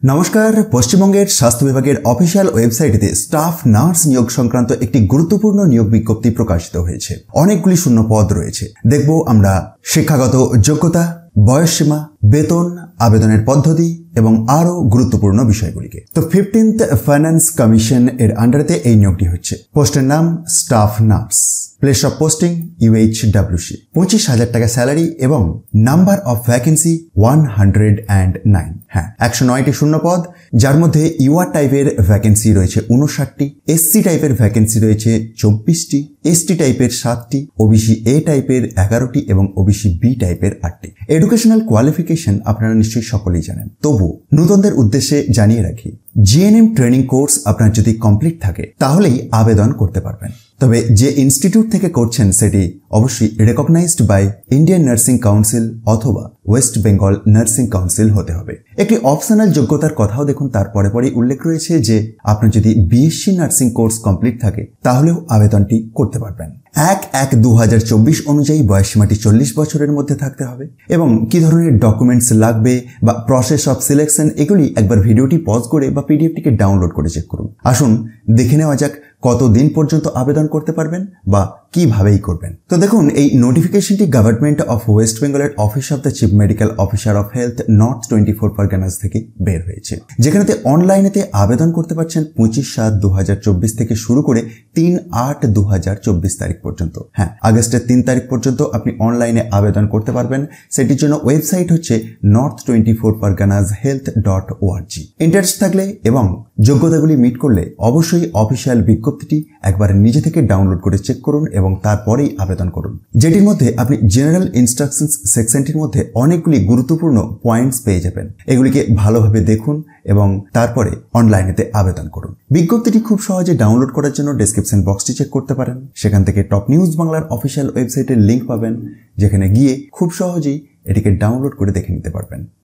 নমস্কার। পশ্চিমবঙ্গের স্বাস্থ্য বিভাগের অফিসিয়াল ওয়েবসাইটে স্টাফ নার্স নিয়োগ সংক্রান্ত একটি গুরুত্বপূর্ণ নিয়োগ বিজ্ঞপ্তি প্রকাশিত হয়েছে। অনেকগুলি শূন্য পদ রয়েছে। দেখব আমরা শিক্ষাগত যোগ্যতা, বয়সসীমা, বেতন, আবেদনের পদ্ধতি এবং আরও গুরুত্বপূর্ণ বিষয়গুলিকে। তো 15th ফাইন্যান্স কমিশন এর আন্ডারেতে এই নিয়োগটি হচ্ছে। পোস্টের নাম staff nurse, place of posting UHWC, 25,000 টাকা স্যালারি এবং নাম্বার অফ ভ্যাকেন্সি 109। হ্যাঁ, 109টি শূন্য পদ, যার মধ্যে UR টাইপের ভ্যাকেন্সি রয়েছে 59টি, SC টাইপের ভ্যাকেন্সি রয়েছে 24টি, ST টাইপের 7টি, OBC A টাইপের 11টি এবং OBC B টাইপের 8টি। এডুকেশনাল কোয়ালিফিকেশন আপনারা নিশ্চয়ই সকলেই জানেন, তবু নতুনদের উদ্দেশ্যে জানিয়ে রাখি, GNM ট্রেনিং কোর্স আপনার যদি কমপ্লিট থাকে তাহলেই আবেদন করতে পারবেন। তবে যে ইনস্টিটিউট থেকে করছেন সেটি অবশ্যই recognised by Indian Nursing Council অথবা ওয়েস্ট বেঙ্গল নার্সিং কাউন্সিল হতে হবে। একটি অপশনাল যোগ্যতার কথাও দেখুন, তার পরেই উল্লেখ রয়েছে যে আপনার যদি BSc নার্সিং কোর্স কমপ্লিট থাকে তাহলেও আবেদনটি করতে পারবেন। 1/1/2024 অনুযায়ী বয়সসীমাটি 40 বছরের মধ্যে থাকতে হবে এবং কি ধরনের ডকুমেন্টস লাগবে বা প্রসেস অফ সিলেকশন, এগুলি একবার ভিডিওটি পজ করে বা PDFটিকে ডাউনলোড করে চেক করুন। আসুন দেখে নেওয়া যাক কতদিন পর্যন্ত আবেদন করতে পারবেন বা কিভাবেই করবেন। তো দেখুন, এই নোটিফিকেশনটি গভর্নমেন্ট অফ ওয়েস্ট বেঙ্গলের office of the chief medical officer of health north 24 Parganas থেকে বের হয়েছে, যেখানেতে অনলাইনেতে আবেদন করতে পারছেন 25/7/2024 থেকে শুরু করে 3/8/2024 তারিখ পর্যন্ত। হ্যাঁ, আগস্টের 3 তারিখ পর্যন্ত আপনি অনলাইনে আবেদন করতে পারবেন। সেটির জন্য ওয়েবসাইট হচ্ছে north24parganashealth.org। ইন্টারেস্ট থাকলে এবং যোগ্যতাগুলি মিট করলে অবশ্যই অফিসিয়াল বিজ্ঞপ্তিটি একবার নিজে থেকে ডাউনলোড করে চেক করুন এবং তারপরেই আবেদন করুন, যেটির মধ্যে আপনি জেনারেল ইনস্ট্রাকশনস সেকশনটির মধ্যে অনেকগুলি গুরুত্বপূর্ণ পয়েন্টস পেয়ে যাবেন। এগুলিকে ভালোভাবে দেখুন এবং তারপরে অনলাইনেতে আবেদন করুন। বিজ্ঞপ্তিটি খুব সহজে ডাউনলোড করার জন্য ডেসক্রিপশন বক্সটি চেক করতে পারেন। সেখান থেকে টপ নিউজ বাংলার অফিসিয়াল ওয়েবসাইটের লিঙ্ক পাবেন, যেখানে গিয়ে খুব সহজেই এটিকে ডাউনলোড করে দেখে নিতে পারবেন।